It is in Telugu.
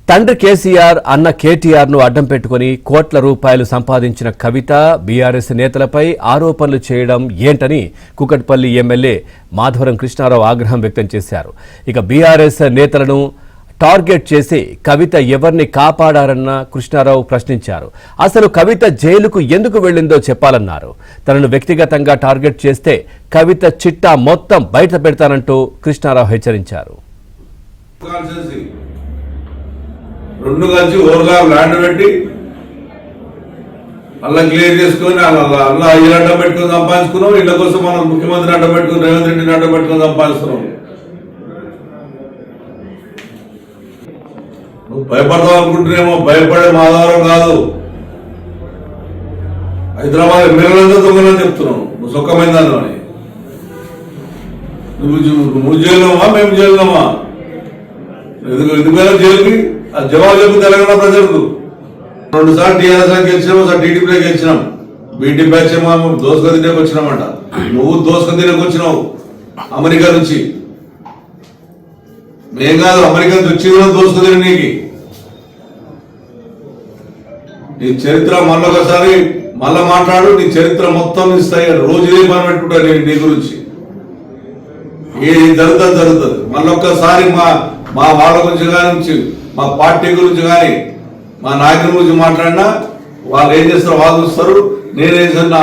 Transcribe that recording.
తండ్రి కేసీఆర్ అన్న కేటీఆర్ ను అడ్డం పెట్టుకుని కోట్ల రూపాయలు సంపాదించిన కవిత బీఆర్ఎస్ నేతలపై ఆరోపణలు చేయడం ఏంటని కుకట్పల్లి ఎమ్మెల్యే మాధవరం కృష్ణారావు ఆగ్రహం వ్యక్తం చేశారు. ఇక బీఆర్ఎస్ నేతలను టార్గెట్ చేసి కవిత ఎవరిని కాపాడారన్న కృష్ణారావు ప్రశ్నించారు. అసలు కవిత జైలుకు ఎందుకు వెళ్లిందో చెప్పాలన్నారు. తనను వ్యక్తిగతంగా టార్గెట్ చేస్తే కవిత చిట్టా మొత్తం బయట పెడతానంటూ కృష్ణారావు హెచ్చరించారు. రెండు కలిసి ఓవర్గా ల్యాండ్ పెట్టి అలా క్లియర్ చేసుకుని అలా ఇల్లు అడ్డం పెట్టుకుని సంపాదించుకున్నాం. ఇళ్ల కోసం మనం ముఖ్యమంత్రిని అడ్డం పెట్టుకుని రేవంత్ రెడ్డిని అడ్డం పెట్టుకుని సంపాదిస్తున్నాం. నువ్వు భయపడతావు అనుకుంటున్నామో, భయపడే మాధవరం కాదు. హైదరాబాద్ ఎమ్మెల్యేలంతా దొంగలని చెప్తున్నావు. నువ్వు సుఖమైందని నువ్వు జైలుమా, మేము జైలుమా? ఎందుకైనా జైలుకి ఆ జవాబు చెప్పి తెలంగాణ ప్రజలకు 2 సార్లు టీఆర్ఎస్ గెలిచినాం, ఒకసారి టీడీపీలో గెలిచినాం. బీటీ బ్యాచ్ దోసుక తినేకి వచ్చినామంట. నువ్వు దోసుక తినేకి వచ్చినావు అమెరికా నుంచి. మేం కాదు, అమెరికా నుంచి వచ్చి కూడా దోసుక తినే నీకు. నీ చరిత్ర మళ్ళొకసారి మళ్ళా మాట్లాడు. నీ చరిత్ర మొత్తం ఇస్తాయి. రోజు ఇదే పని పెట్టుకుంటా నేను నీ గురించి. ఏది జరుగుతుంది. మళ్ళొక్కసారి మా వాళ్ళ గురించి కానీ, మా పార్టీ గురించి కానీ, మా నాయకుల గురించి మాట్లాడినా వాళ్ళు ఏం చేస్తారో వాళ్ళు చూస్తారు. నేనేం చేస్తాను నా